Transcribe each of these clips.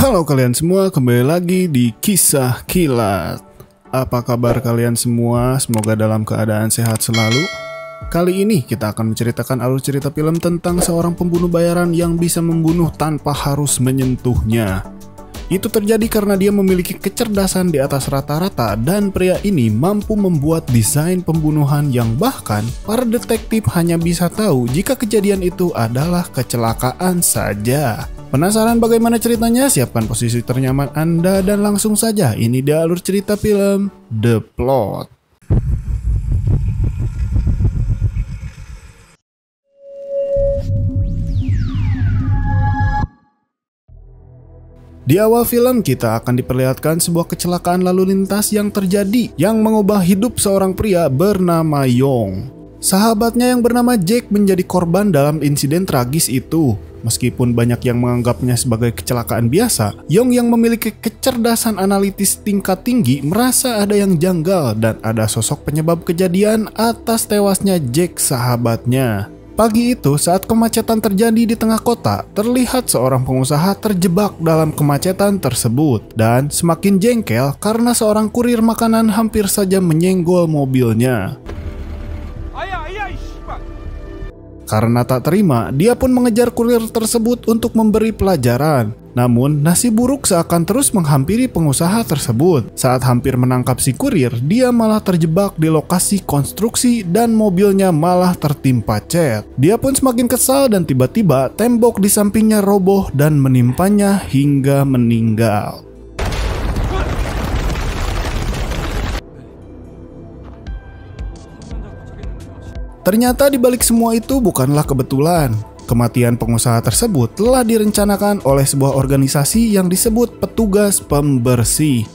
Halo kalian semua, kembali lagi di Kisah Kilat. Apa kabar kalian semua? Semoga dalam keadaan sehat selalu. Kali ini kita akan menceritakan alur cerita film tentang seorang pembunuh bayaran yang bisa membunuh tanpa harus menyentuhnya. Itu terjadi karena dia memiliki kecerdasan di atas rata-rata dan pria ini mampu membuat desain pembunuhan yang bahkan para detektif hanya bisa tahu jika kejadian itu adalah kecelakaan saja. Penasaran bagaimana ceritanya? Siapkan posisi ternyaman Anda dan langsung saja ini dia alur cerita film The Plot. Di awal film kita akan diperlihatkan sebuah kecelakaan lalu lintas yang terjadi yang mengubah hidup seorang pria bernama Yong. Sahabatnya yang bernama Jack menjadi korban dalam insiden tragis itu. Meskipun banyak yang menganggapnya sebagai kecelakaan biasa, Yong yang memiliki kecerdasan analitis tingkat tinggi merasa ada yang janggal dan ada sosok penyebab kejadian atas tewasnya Jack sahabatnya. Pagi itu saat kemacetan terjadi di tengah kota, terlihat seorang pengusaha terjebak dalam kemacetan tersebut dan semakin jengkel karena seorang kurir makanan hampir saja menyenggol mobilnya. Karena tak terima, dia pun mengejar kurir tersebut untuk memberi pelajaran. Namun, nasib buruk seakan terus menghampiri pengusaha tersebut. Saat hampir menangkap si kurir, dia malah terjebak di lokasi konstruksi dan mobilnya malah tertimpa cat. Dia pun semakin kesal dan tiba-tiba tembok di sampingnya roboh dan menimpanya hingga meninggal. Ternyata di balik semua itu bukanlah kebetulan. Kematian pengusaha tersebut telah direncanakan oleh sebuah organisasi yang disebut petugas pembersih.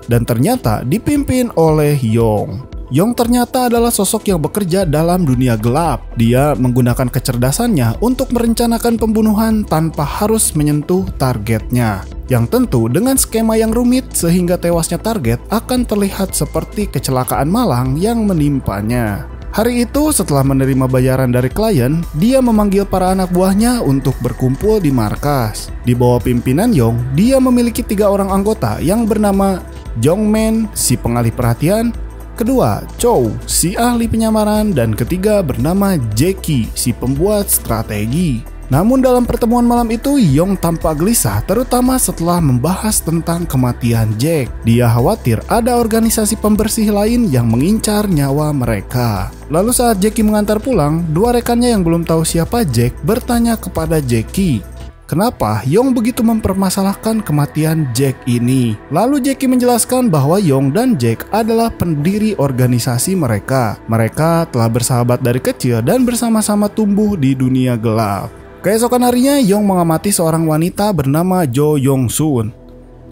Dan ternyata dipimpin oleh Yong. Yong ternyata adalah sosok yang bekerja dalam dunia gelap. Dia menggunakan kecerdasannya untuk merencanakan pembunuhan tanpa harus menyentuh targetnya. Yang tentu dengan skema yang rumit sehingga tewasnya target akan terlihat seperti kecelakaan malang yang menimpanya. Hari itu setelah menerima bayaran dari klien, dia memanggil para anak buahnya untuk berkumpul di markas. Di bawah pimpinan Yong, dia memiliki 3 orang anggota yang bernama Jongmen, si pengalih perhatian, kedua Chow, si ahli penyamaran, dan ketiga bernama Jackie, si pembuat strategi. Namun dalam pertemuan malam itu, Yong tampak gelisah terutama setelah membahas tentang kematian Jack. Dia khawatir ada organisasi pembersih lain yang mengincar nyawa mereka. Lalu saat Jackie mengantar pulang, 2 rekannya yang belum tahu siapa Jack bertanya kepada Jackie, kenapa Yong begitu mempermasalahkan kematian Jack ini? Lalu Jackie menjelaskan bahwa Yong dan Jack adalah pendiri organisasi mereka. Mereka telah bersahabat dari kecil dan bersama-sama tumbuh di dunia gelap. Keesokan harinya, Yong mengamati seorang wanita bernama Jo Yong Sun.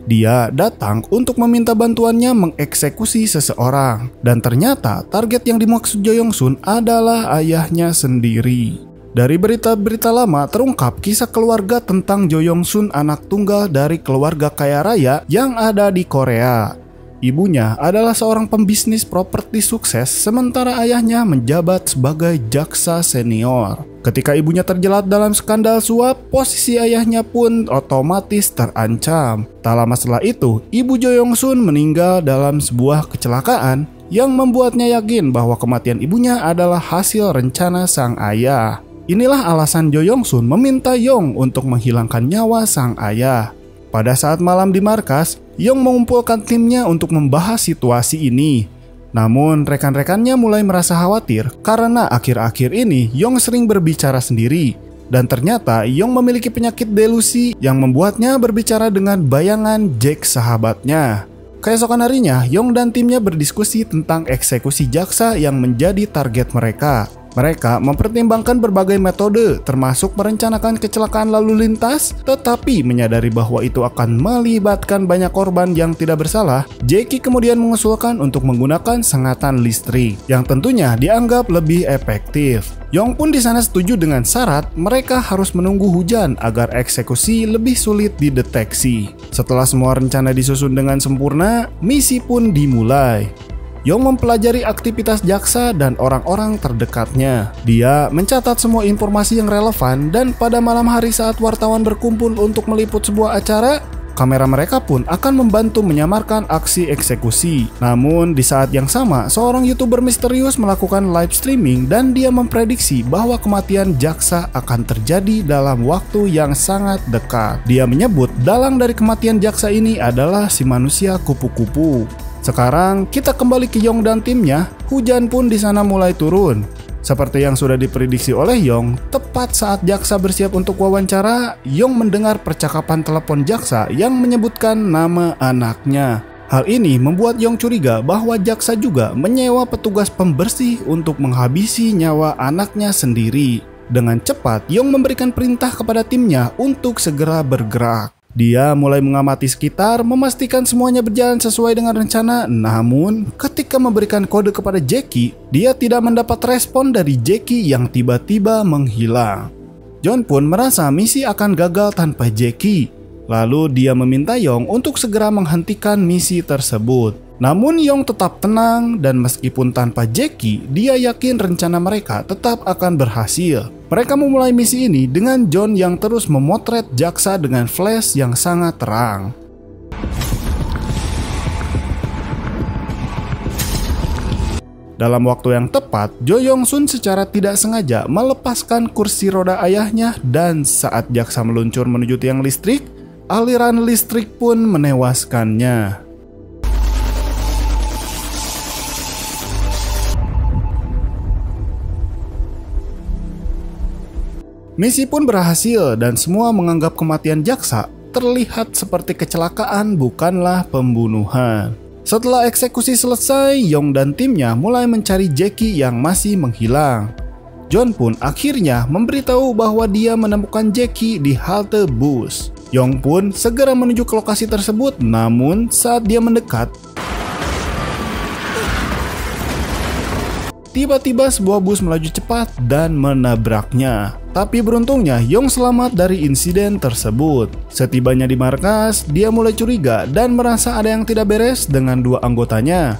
Dia datang untuk meminta bantuannya mengeksekusi seseorang. Dan ternyata target yang dimaksud Jo Yong Sun adalah ayahnya sendiri. Dari berita-berita lama terungkap kisah keluarga tentang Jo Yong Sun, anak tunggal dari keluarga kaya raya yang ada di Korea. Ibunya adalah seorang pembisnis properti sukses, sementara ayahnya menjabat sebagai jaksa senior. Ketika ibunya terjerat dalam skandal suap, posisi ayahnya pun otomatis terancam. Tak lama setelah itu, ibu Jo Yong Sun meninggal dalam sebuah kecelakaan yang membuatnya yakin bahwa kematian ibunya adalah hasil rencana sang ayah. Inilah alasan Jo Yong Sun meminta Yong untuk menghilangkan nyawa sang ayah. Pada saat malam di markas, Yong mengumpulkan timnya untuk membahas situasi ini. Namun rekan-rekannya mulai merasa khawatir karena akhir-akhir ini Yong sering berbicara sendiri. Dan ternyata Yong memiliki penyakit delusi yang membuatnya berbicara dengan bayangan Jack sahabatnya. Keesokan harinya, Yong dan timnya berdiskusi tentang eksekusi jaksa yang menjadi target mereka. Mereka mempertimbangkan berbagai metode, termasuk merencanakan kecelakaan lalu lintas, tetapi menyadari bahwa itu akan melibatkan banyak korban yang tidak bersalah. Jackie kemudian mengusulkan untuk menggunakan sengatan listrik, yang tentunya dianggap lebih efektif. Yong pun di sana setuju dengan syarat mereka harus menunggu hujan agar eksekusi lebih sulit dideteksi. Setelah semua rencana disusun dengan sempurna, misi pun dimulai. Yong mempelajari aktivitas jaksa dan orang-orang terdekatnya. Dia mencatat semua informasi yang relevan dan pada malam hari saat wartawan berkumpul untuk meliput sebuah acara, Kamera mereka pun akan membantu menyamarkan aksi eksekusi. Namun di saat yang sama, seorang YouTuber misterius melakukan live streaming dan dia memprediksi bahwa kematian jaksa akan terjadi dalam waktu yang sangat dekat. Dia menyebut dalang dari kematian jaksa ini adalah si manusia kupu-kupu. Sekarang kita kembali ke Yong dan timnya. Hujan pun di sana mulai turun. Seperti yang sudah diprediksi oleh Yong, tepat saat jaksa bersiap untuk wawancara, Yong mendengar percakapan telepon jaksa yang menyebutkan nama anaknya. Hal ini membuat Yong curiga bahwa jaksa juga menyewa petugas pembersih untuk menghabisi nyawa anaknya sendiri. Dengan cepat, Yong memberikan perintah kepada timnya untuk segera bergerak. Dia mulai mengamati sekitar, memastikan semuanya berjalan sesuai dengan rencana. Namun, ketika memberikan kode kepada Jackie, dia tidak mendapat respon dari Jackie yang tiba-tiba menghilang. John pun merasa misi akan gagal tanpa Jackie. Lalu dia meminta Yong untuk segera menghentikan misi tersebut. Namun Yong tetap tenang dan meskipun tanpa Jackie, dia yakin rencana mereka tetap akan berhasil. Mereka memulai misi ini dengan John yang terus memotret jaksa dengan flash yang sangat terang. Dalam waktu yang tepat, Jo Yong Sun secara tidak sengaja melepaskan kursi roda ayahnya dan saat jaksa meluncur menuju tiang listrik, aliran listrik pun menewaskannya. Misi pun berhasil dan semua menganggap kematian jaksa terlihat seperti kecelakaan, bukanlah pembunuhan. Setelah eksekusi selesai, Yong dan timnya mulai mencari Jackie yang masih menghilang. John pun akhirnya memberitahu bahwa dia menemukan Jackie di halte bus. Yong pun segera menuju ke lokasi tersebut, namun saat dia mendekat, tiba-tiba sebuah bus melaju cepat dan menabraknya. Tapi beruntungnya Yong selamat dari insiden tersebut. Setibanya di markas, dia mulai curiga dan merasa ada yang tidak beres dengan dua anggotanya,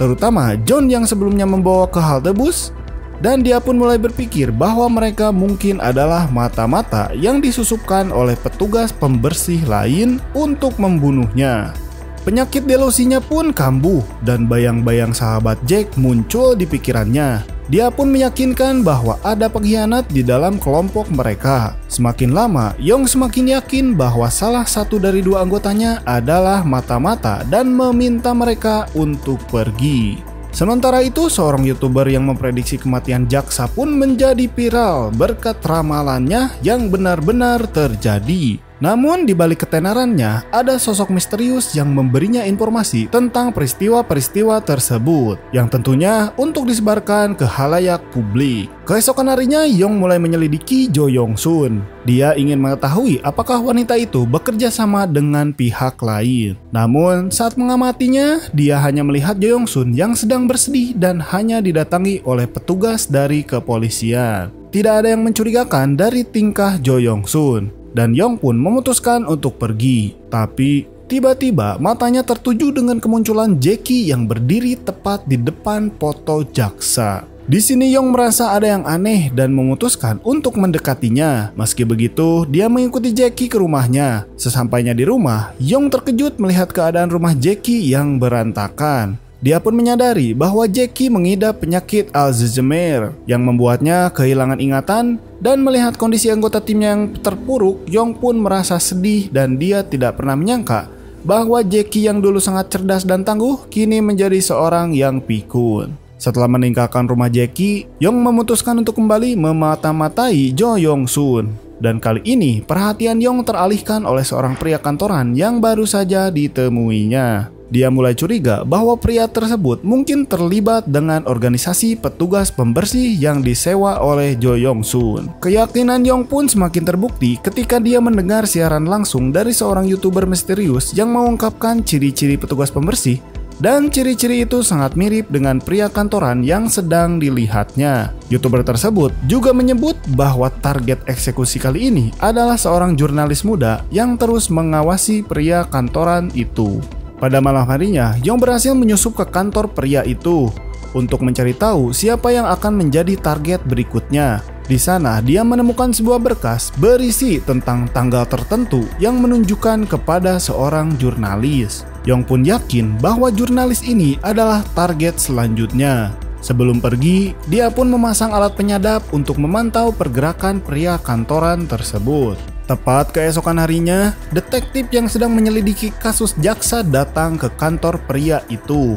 terutama John yang sebelumnya membawa ke halte bus. Dan dia pun mulai berpikir bahwa mereka mungkin adalah mata-mata yang disusupkan oleh petugas pembersih lain untuk membunuhnya. Penyakit delusinya pun kambuh dan bayang-bayang sahabat Jack muncul di pikirannya. Dia pun meyakinkan bahwa ada pengkhianat di dalam kelompok mereka. Semakin lama, Yong semakin yakin bahwa salah satu dari dua anggotanya adalah mata-mata dan meminta mereka untuk pergi. Sementara itu, seorang YouTuber yang memprediksi kematian jaksa pun menjadi viral berkat ramalannya yang benar-benar terjadi. Namun di balik ketenarannya, ada sosok misterius yang memberinya informasi tentang peristiwa-peristiwa tersebut, yang tentunya untuk disebarkan ke khalayak publik. Keesokan harinya, Yong mulai menyelidiki Jo Yong Sun. Dia ingin mengetahui apakah wanita itu bekerja sama dengan pihak lain. Namun saat mengamatinya, dia hanya melihat Jo Yong Sun yang sedang bersedih dan hanya didatangi oleh petugas dari kepolisian. Tidak ada yang mencurigakan dari tingkah Jo Yong Sun. Dan Yong pun memutuskan untuk pergi. Tapi tiba-tiba matanya tertuju dengan kemunculan Jackie yang berdiri tepat di depan foto jaksa. Di sini Yong merasa ada yang aneh dan memutuskan untuk mendekatinya. Meski begitu, dia mengikuti Jackie ke rumahnya. Sesampainya di rumah, Yong terkejut melihat keadaan rumah Jackie yang berantakan. Dia pun menyadari bahwa Jackie mengidap penyakit Alzheimer yang membuatnya kehilangan ingatan, dan melihat kondisi anggota tim yang terpuruk, Yong pun merasa sedih dan dia tidak pernah menyangka bahwa Jackie yang dulu sangat cerdas dan tangguh kini menjadi seorang yang pikun. Setelah meninggalkan rumah Jackie, Yong memutuskan untuk kembali memata-matai Jo Yong Sun. Dan kali ini perhatian Yong teralihkan oleh seorang pria kantoran yang baru saja ditemuinya. Dia mulai curiga bahwa pria tersebut mungkin terlibat dengan organisasi petugas pembersih yang disewa oleh Jo Yong Sun. Keyakinan Yong pun semakin terbukti ketika dia mendengar siaran langsung dari seorang YouTuber misterius yang mengungkapkan ciri-ciri petugas pembersih, dan ciri-ciri itu sangat mirip dengan pria kantoran yang sedang dilihatnya. YouTuber tersebut juga menyebut bahwa target eksekusi kali ini adalah seorang jurnalis muda yang terus mengawasi pria kantoran itu. Pada malam harinya, Yong berhasil menyusup ke kantor pria itu untuk mencari tahu siapa yang akan menjadi target berikutnya. Di sana dia menemukan sebuah berkas berisi tentang tanggal tertentu yang menunjukkan kepada seorang jurnalis. Yong pun yakin bahwa jurnalis ini adalah target selanjutnya. Sebelum pergi, dia pun memasang alat penyadap untuk memantau pergerakan pria kantoran tersebut. Tepat keesokan harinya, detektif yang sedang menyelidiki kasus jaksa datang ke kantor pria itu.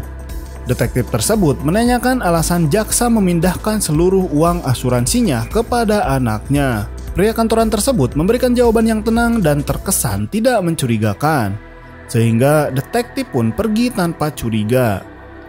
Detektif tersebut menanyakan alasan jaksa memindahkan seluruh uang asuransinya kepada anaknya. Pria kantoran tersebut memberikan jawaban yang tenang dan terkesan tidak mencurigakan, sehingga detektif pun pergi tanpa curiga.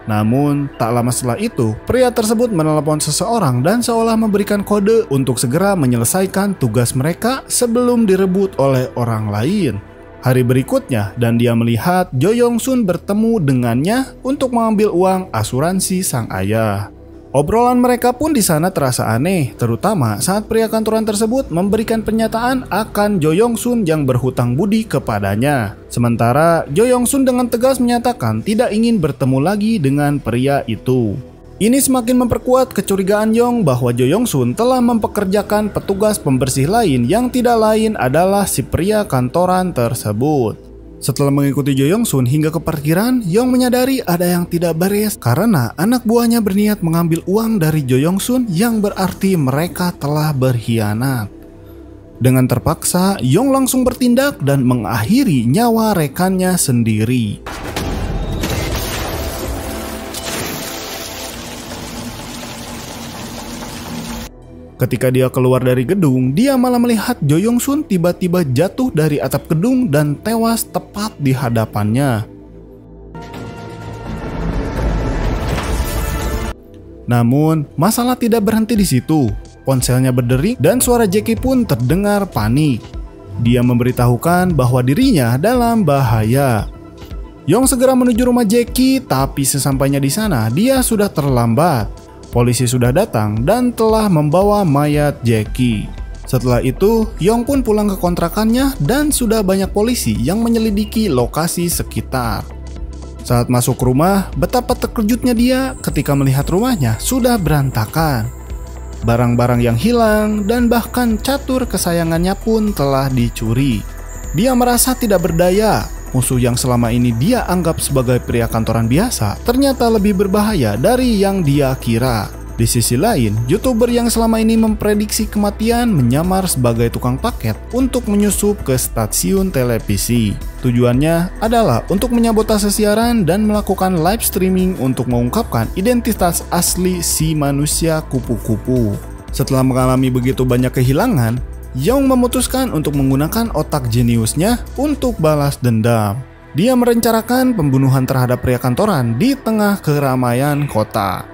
Namun, tak lama setelah itu, pria tersebut menelepon seseorang dan seolah memberikan kode untuk segera menyelesaikan tugas mereka sebelum direbut oleh orang lain. Hari berikutnya, dan dia melihat Jo Yong Sun bertemu dengannya untuk mengambil uang asuransi sang ayah. Obrolan mereka pun di sana terasa aneh, terutama saat pria kantoran tersebut memberikan pernyataan akan Jo Yong Sun yang berhutang budi kepadanya. Sementara Jo Yong Sun dengan tegas menyatakan tidak ingin bertemu lagi dengan pria itu. Ini semakin memperkuat kecurigaan Yong bahwa Jo Yong Sun telah mempekerjakan petugas pembersih lain yang tidak lain adalah si pria kantoran tersebut. Setelah mengikuti Jo Yong Sun hingga ke parkiran, Yong menyadari ada yang tidak beres karena anak buahnya berniat mengambil uang dari Jo Yong Sun yang berarti mereka telah berkhianat. Dengan terpaksa, Yong langsung bertindak dan mengakhiri nyawa rekannya sendiri. Ketika dia keluar dari gedung, dia malah melihat Jo Yong Sun tiba-tiba jatuh dari atap gedung dan tewas tepat di hadapannya. Namun, masalah tidak berhenti di situ. Ponselnya berdering dan suara Jackie pun terdengar panik. Dia memberitahukan bahwa dirinya dalam bahaya. Yong segera menuju rumah Jackie, tapi sesampainya di sana, dia sudah terlambat. Polisi sudah datang dan telah membawa mayat Jackie. Setelah itu, Yong pun pulang ke kontrakannya dan sudah banyak polisi yang menyelidiki lokasi sekitar. Saat masuk rumah, betapa terkejutnya dia ketika melihat rumahnya sudah berantakan. Barang-barang yang hilang dan bahkan catur kesayangannya pun telah dicuri. Dia merasa tidak berdaya. Musuh yang selama ini dia anggap sebagai pria kantoran biasa ternyata lebih berbahaya dari yang dia kira. Di sisi lain, YouTuber yang selama ini memprediksi kematian menyamar sebagai tukang paket untuk menyusup ke stasiun televisi. Tujuannya adalah untuk menyabotase siaran dan melakukan live streaming untuk mengungkapkan identitas asli si manusia kupu-kupu. Setelah mengalami begitu banyak kehilangan, Yong memutuskan untuk menggunakan otak jeniusnya untuk balas dendam. Dia merencanakan pembunuhan terhadap pria kantoran di tengah keramaian kota.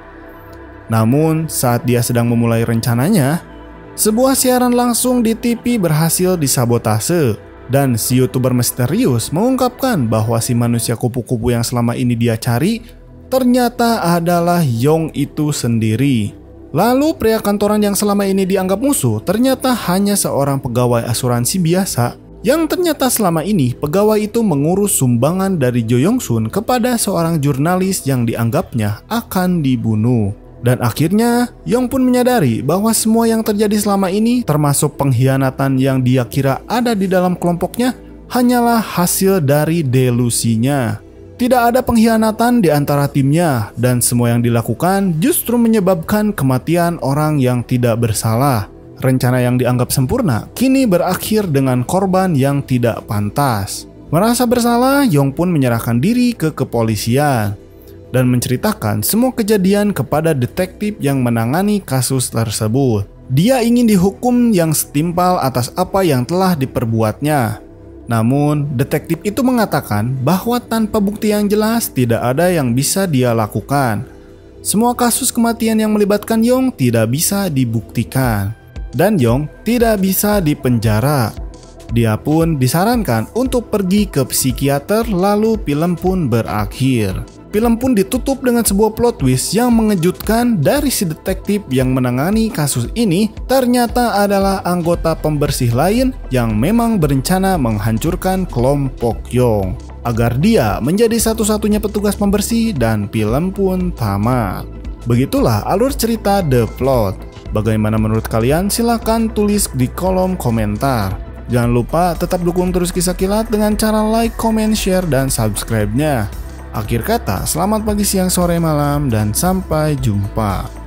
Namun, saat dia sedang memulai rencananya, sebuah siaran langsung di TV berhasil disabotase, dan si YouTuber misterius mengungkapkan bahwa si manusia kupu-kupu yang selama ini dia cari ternyata adalah Yong itu sendiri. Lalu pria kantoran yang selama ini dianggap musuh ternyata hanya seorang pegawai asuransi biasa yang ternyata selama ini pegawai itu mengurus sumbangan dari Jo Yong Sun kepada seorang jurnalis yang dianggapnya akan dibunuh. Dan akhirnya Yong pun menyadari bahwa semua yang terjadi selama ini termasuk pengkhianatan yang dia kira ada di dalam kelompoknya hanyalah hasil dari delusinya. Tidak ada pengkhianatan di antara timnya dan semua yang dilakukan justru menyebabkan kematian orang yang tidak bersalah. Rencana yang dianggap sempurna kini berakhir dengan korban yang tidak pantas. Merasa bersalah, Yong pun menyerahkan diri ke kepolisian dan menceritakan semua kejadian kepada detektif yang menangani kasus tersebut. Dia ingin dihukum yang setimpal atas apa yang telah diperbuatnya. Namun, detektif itu mengatakan bahwa tanpa bukti yang jelas tidak ada yang bisa dia lakukan. Semua kasus kematian yang melibatkan Yong tidak bisa dibuktikan. Dan Yong tidak bisa dipenjara. Dia pun disarankan untuk pergi ke psikiater lalu film pun berakhir. Film pun ditutup dengan sebuah plot twist yang mengejutkan dari si detektif yang menangani kasus ini ternyata adalah anggota pembersih lain yang memang berencana menghancurkan kelompok Yong agar dia menjadi satu-satunya petugas pembersih dan film pun tamat. Begitulah alur cerita The Plot. Bagaimana menurut kalian? Silahkan tulis di kolom komentar. Jangan lupa tetap dukung terus Kisah Kilat dengan cara like, comment, share, dan subscribe-nya. Akhir kata, selamat pagi, siang, sore, malam, dan sampai jumpa.